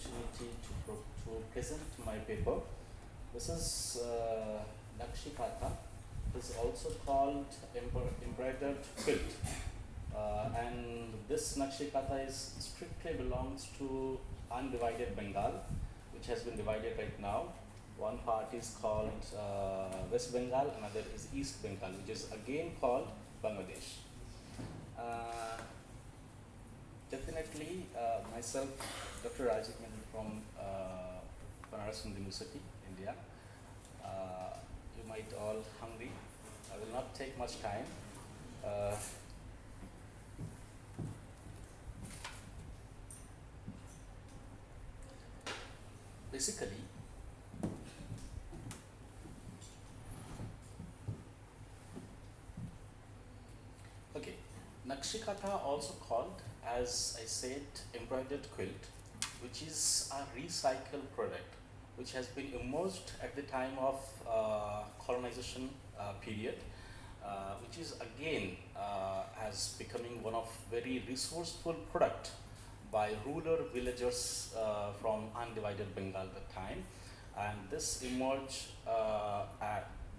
opportunity to present my paper. This is Nakshi Kantha. It is also called Embroidered Quilt. And this Nakshi Kantha is strictly belongs to Undivided Bengal, which has been divided right now. One part is called West Bengal, another is East Bengal, which is again called Bangladesh. Definitely, myself, Dr. Rajiv Mehta from Banaras University, India. You might all hungry. I will not take much time. Basically, okay, Nakshi Kantha, also called, as I said, embroidered quilt, which is a recycled product, which has been emerged at the time of colonization period, which is again as becoming one of very resourceful product by rural villagers from Undivided Bengal at the time, and this emerged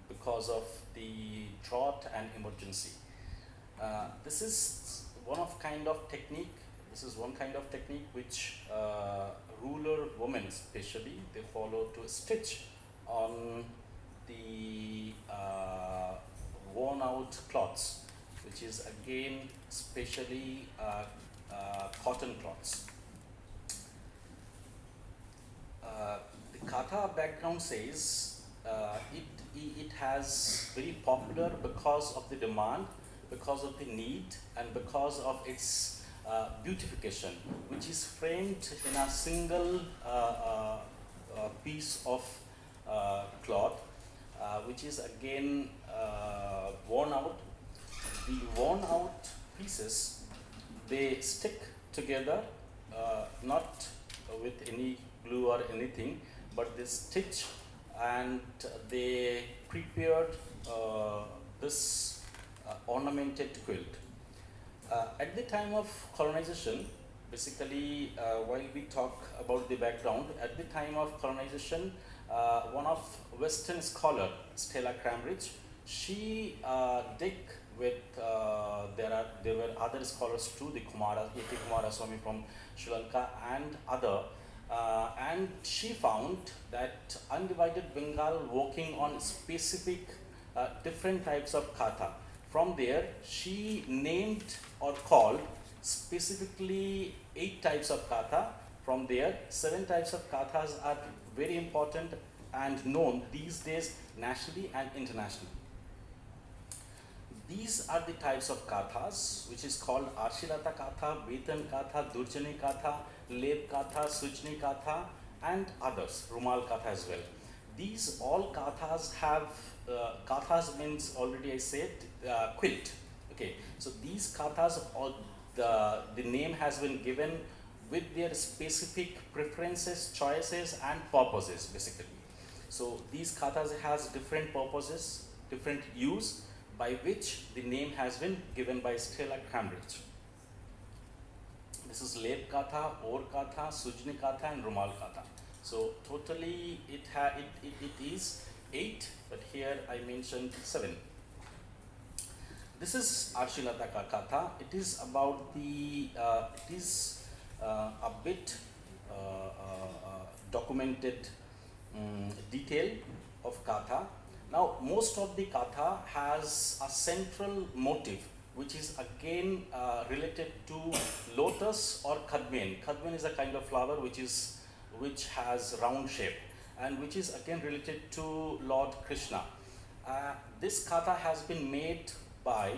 because of the drought and emergency. This is one of kind of technique. This is one kind of technique which rural women, especially, they follow to stitch on the worn-out cloths, which is again especially cotton cloths. The Kantha background says it has very popular because of the demand, because of the need, and because of its beautification, which is framed in a single piece of cloth, which is again worn out. The worn out pieces, they stick together, not with any glue or anything, but they stitch, and they prepared this ornamented quilt. At the time of colonization, basically, while we talk about the background, at the time of colonization, one of Western scholar, Stella Cambridge, she dig with there were other scholars too, the Kumara, A.K. Kumaraswamy from Sri Lanka and other, and she found that Undivided Bengal working on specific different types of kantha. From there, she named or called specifically 8 types of kantha. From there, 7 types of kanthas are very important and known these days nationally and internationally. These are the types of kanthas, which is called Arshilata Kantha, Betan Kantha, Durjani Kantha, Leb Kantha, Sujni Kantha, and others, Rumal Kantha as well. These all kanthas have, kanthas means, already I said, quilt. Okay, so these kanthas, all the name has been given with their specific preferences, choices, and purposes, basically. So these kanthas has different purposes, different use, by which the name has been given by Stella Cambridge. This is Leb Kantha, Or Kantha, Sujni Kantha, and Rumal Kantha. So totally it is 8, but here I mentioned 7. This is Arshilata Kantha. It is about the it is a bit documented detail of kantha. Now, most of the kantha has a central motif, which is again related to lotus or kadmian. Kadmian is a kind of flower which has round shape, and which is again related to Lord Krishna. This kantha has been made by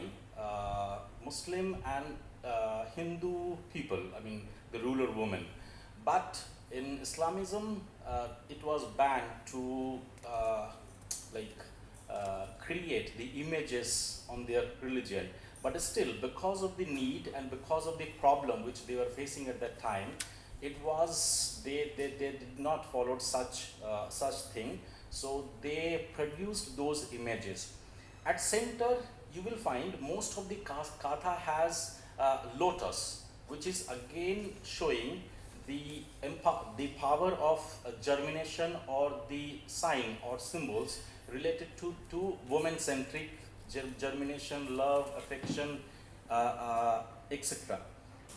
Muslim and Hindu people, I mean the ruler women. But in Islamism, it was banned to create the images on their religion. But still, because of the need and because of the problem which they were facing at that time, it was, they did not follow such thing. So they produced those images. At center, you will find most of the kantha has lotus, which is again showing the power of germination or the sign or symbols related to woman-centric germination, love, affection, etc.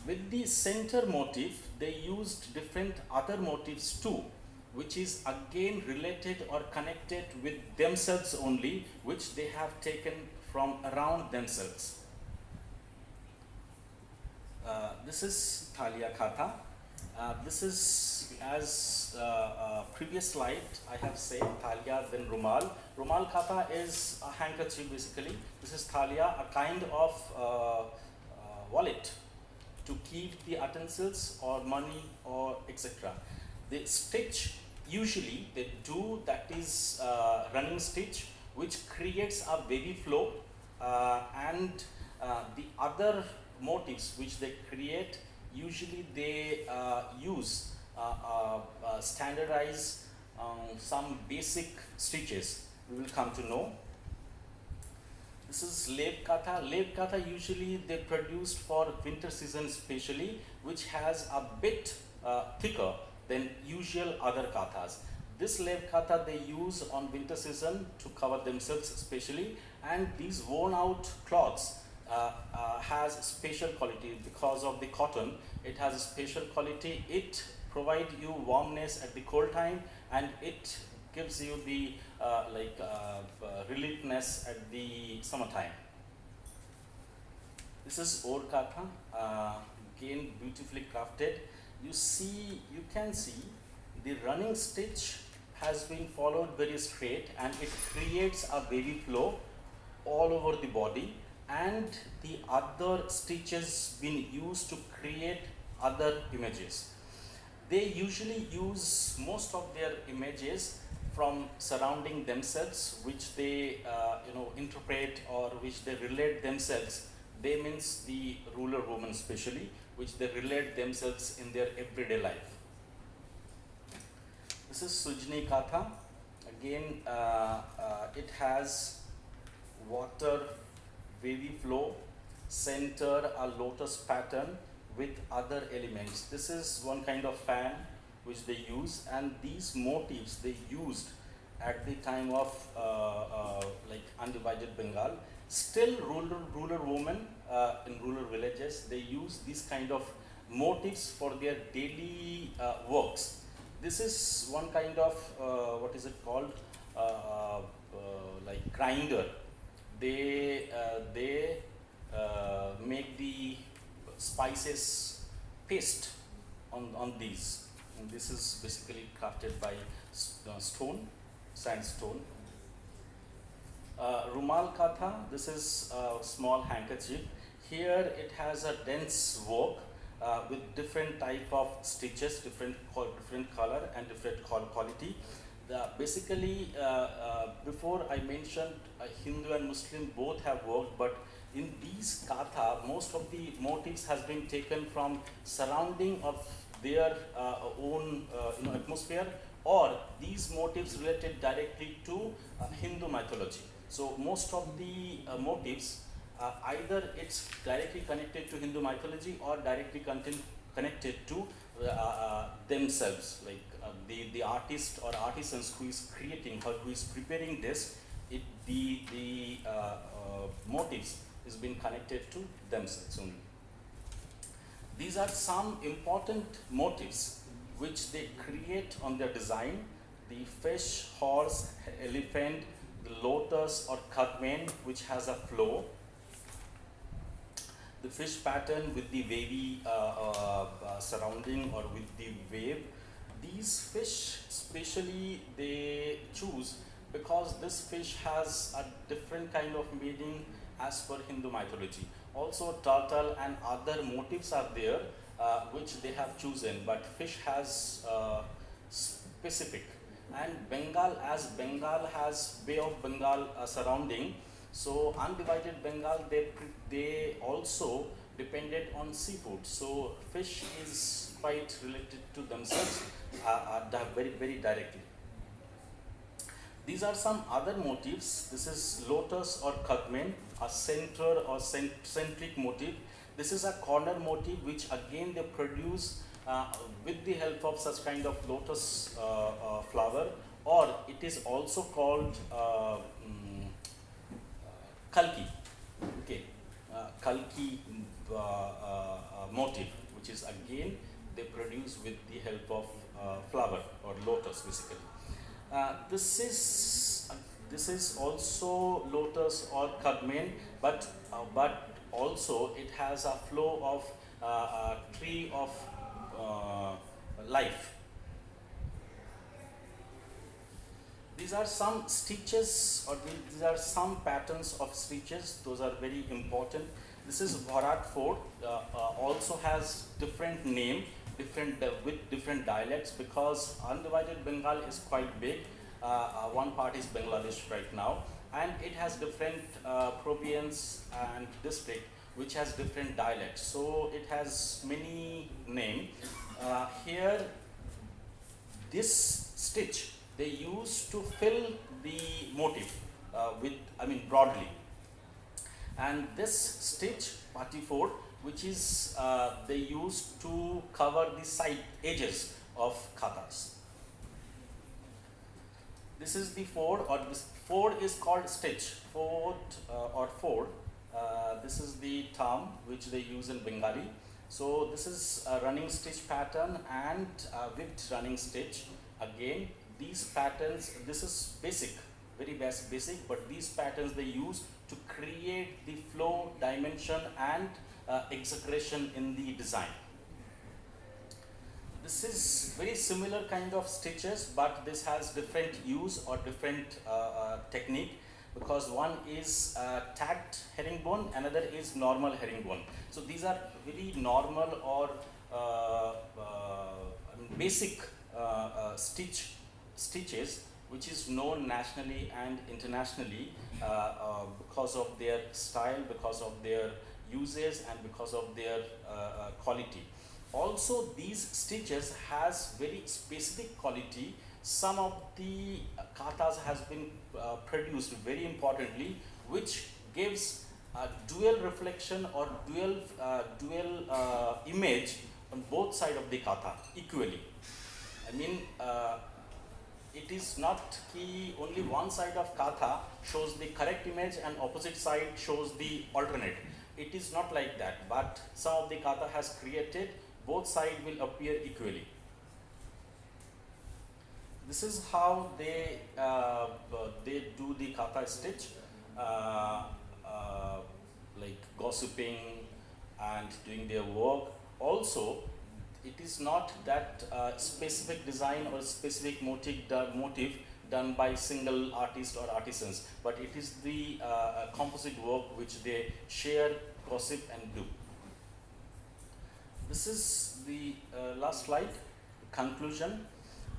With the center motif, they used different other motifs too, which is again related or connected with themselves only, which they have taken from around themselves. This is Thalia Kantha. This is, as previous slide I have said, Thalia, then Rumal. Rumal Kantha is a handkerchief basically. This is Thalia, a kind of wallet to keep the utensils or money or etc. The stitch, usually they do that is running stitch, which creates a baby flow, and the other motifs which they create, usually they use standardize some basic stitches. We will come to know. This is Leb Kantha. Leb Kantha usually they produced for winter season especially, which has a bit thicker than usual other kathas. This Leb Kantha they use on winter season to cover themselves especially, and these worn out cloths has special quality because of the cotton. It has a special quality. It provides you warmness at the cold time, and it gives you the reliefness at the summertime. This is Or Kantha, again beautifully crafted. You can see the running stitch has been followed very straight, and it creates a wavy flow all over the body, and the other stitches been used to create other images. They usually use most of their images from surrounding themselves, which they interpret or which they relate themselves. They means the ruler woman especially, which they relate themselves in their everyday life. This is Sujni Kantha. Again, it has water wavy flow, center a lotus pattern with other elements. This is one kind of fan which they use, and these motifs they used at the time of Undivided Bengal. Still rural women in rural villages, they use these kind of motifs for their daily works. This is one kind of what is it called, like grinder. They make the spices paste on these, and this is basically crafted by sandstone. Rumal Kantha, this is a small handkerchief. Here it has a dense work with different type of stitches, different color and different quality. Basically, before I mentioned Hindu and Muslim both have worked, but in these Kantha, most of the motifs has been taken from surrounding of their own atmosphere, or these motifs related directly to Hindu mythology. So most of the motifs, either it's directly connected to Hindu mythology or directly connected to themselves, like the artist or artisans who is creating or who is preparing this, the motifs is being connected to themselves only. These are some important motifs which they create on their design: the fish, horse, elephant, the lotus or kadmen, which has a flow, the fish pattern with the wavy surrounding or with the wave. These fish specially they choose because this fish has a different kind of meaning as per Hindu mythology. Also turtle and other motifs are there which they have chosen, but fish has specific. And Bengal, as Bengal has Bay of Bengal surrounding, so Undivided Bengal they also depended on seafood. So fish is quite related to themselves very directly. These are some other motifs. This is lotus or kadmen, a center or centric motif. This is a corner motif which again they produce with the help of such kind of lotus flower, or it is also called kalki, okay, kalki motif, which is again they produce with the help of flower or lotus basically. This is also lotus or kadmen, but also it has a flow of tree of life. These are some stitches, or these are some patterns of stitches. Those are very important. This is Bharat Fort. Also has different name, with different dialects, because Undivided Bengal is quite big. One part is Bangladesh right now, and it has different province and district which has different dialects. So it has many names. Here, this stitch they use to fill the motif broadly. And this stitch, partifort, which is they use to cover the side edges of khatas. This is the ford, or this ford is called stitch, ford or ford. This is the term which they use in Bengali. So this is a running stitch pattern and whipped running stitch. Again, these patterns, this is basic, very basic, but these patterns they use to create the flow, dimension and exaggeration in the design. This is very similar kind of stitches, but this has different use or different technique, because one is tagged herringbone, another is normal herringbone. So these are very normal or basic stitches which is known nationally and internationally because of their style, because of their uses and because of their quality. Also, these stitches has very specific quality. Some of the kathas has been produced very importantly, which gives a dual reflection or dual image on both sides of the katha equally. It is not key only one side of katha shows the correct image and opposite side shows the alternate. It is not like that, but some of the katha has created both sides will appear equally. This is how they do the katha stitch, like gossiping and doing their work. Also, it is not that specific design or specific motif done by single artist or artisans, but it is the composite work which they share, gossip and do. This is the last slide, conclusion.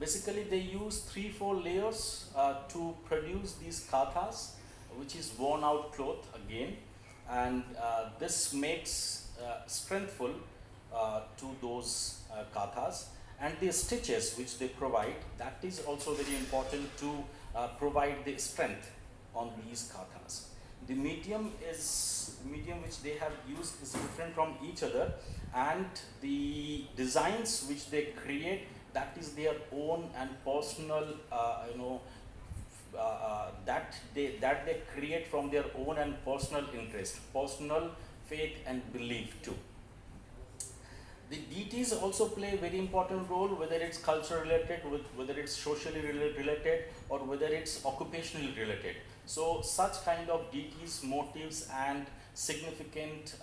Basically, they use 3-4 layers to produce these kathas, which is worn out cloth again, and this makes strengthful to those kathas. And the stitches which they provide, that is also very important to provide the strength on these kathas. The medium which they have used is different from each other, and the designs which they create, that is their own and personal, that they create from their own and personal interest, personal faith and belief too. The deities also play a very important role, whether it's culture related, whether it's socially related, or whether it's occupationally related. So such kind of deities, motifs and significant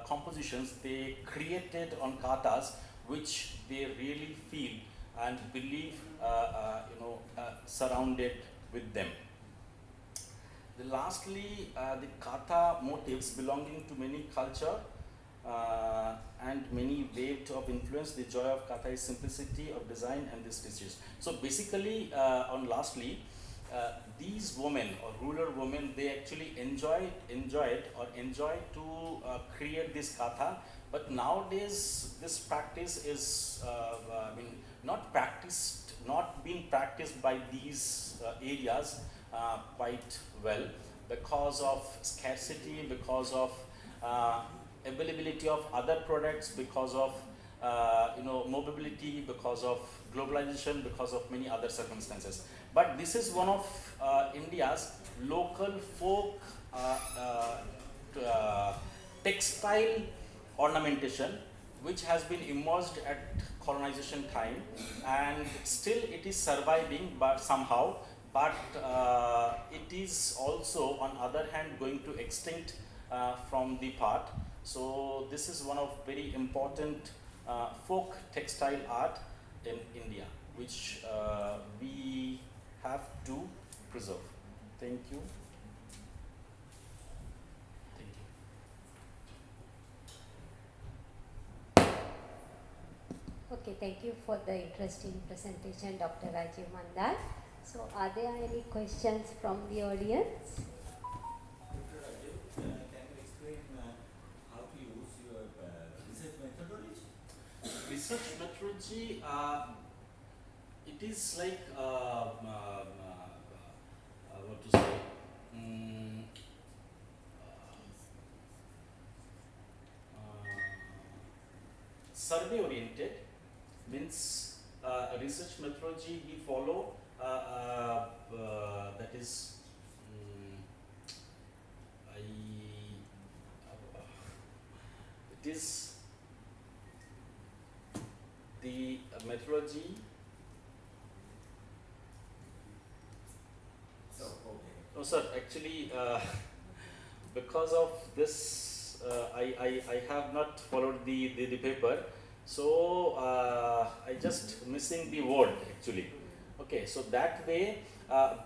compositions they created on kathas, which they really feel and believe surrounded with them. Lastly, the katha motifs belonging to many culture and many waves of influence. The joy of katha is simplicity of design and the stitches. So basically, these women or rural women, they actually enjoy to create this katha. But nowadays, this practice is not being practiced by these areas quite well, because of scarcity, because of availability of other products, because of mobility, because of globalization, because of many other circumstances. But this is one of India's local folk textile ornamentation, which has been immersed at colonization time, and still it is surviving, but somehow. But it is also, on other hand, going to extinct from the part. So this is one of very important folk textile art in India, which we have to preserve. Thank you. Thank you. Okay, thank you for the interesting presentation, Dr. Rajiv Mandal. So, are there any questions from the audience? Dr. Rajiv, can you explain how to use your research methodology? Research methodology, it is like what to say, survey oriented, means research methodology we follow, that is it is the methodology. So, okay. No, sir, actually, because of this, I have not followed the paper, so I just missing the word actually. Okay, so that way,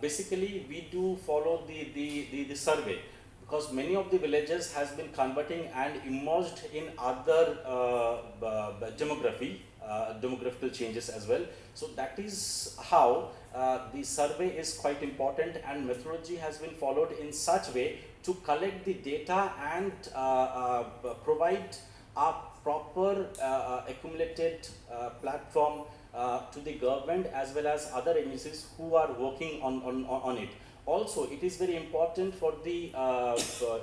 basically we do follow the survey, because many of the villages has been converting and immersed in other demographical changes as well. So that is how the survey is quite important, and methodology has been followed in such way to collect the data and provide a proper accumulated platform to the government as well as other agencies who are working on it. Also, it is very important for the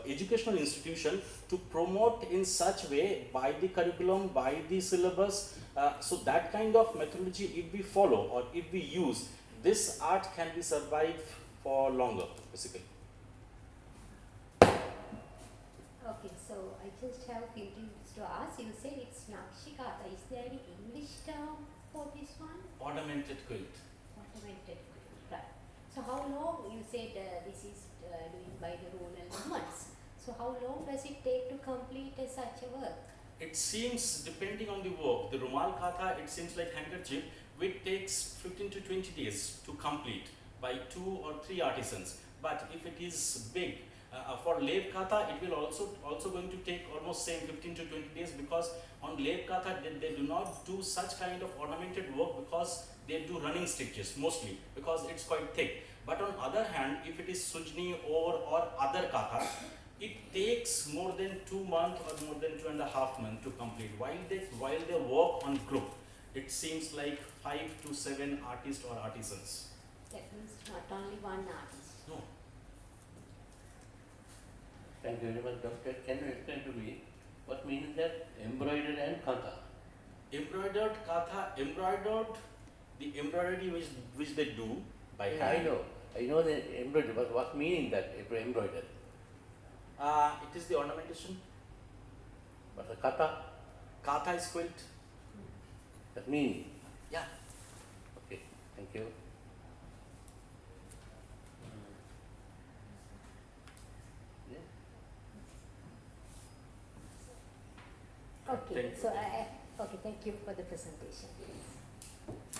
educational institution to promote in such way by the curriculum, by the syllabus. So that kind of methodology, if we follow or if we use, this art can be survive for longer, basically. Okay, so I just have few things to ask. You said it's Nakshi Kantha. Is there any English term for this one? Ornamented quilt. Ornamented quilt, right. So how long, you said this is doing by the rural months. So how long does it take to complete such a work? It seems, depending on the work, the Rumal Katha, it seems like handkerchief, which takes 15 to 20 days to complete by 2 or 3 artisans. But if it is big, for Lep Katha, it will also going to take almost same 15 to 20 days, because on Lep Katha, they do not do such kind of ornamented work, because they do running stitches mostly, because it's quite thick. But on other hand, if it is Sujni or other Katha, it takes more than 2 months or more than 2.5 months to complete. While they work on group, it seems like 5 to 7 artists or artisans. That means not only one artist. No. Thank you very much, Doctor. Can you explain to me what means that embroidered and kantha? Embroidered Katha, the embroidery which they do by hand. I know the embroidery, but what meaning that embroidered? It is the ornamentation. But the kata, Katha is quilt. that meaning. Yeah. Okay, thank you. Yeah. Okay, Thank you. so okay, thank you for the presentation.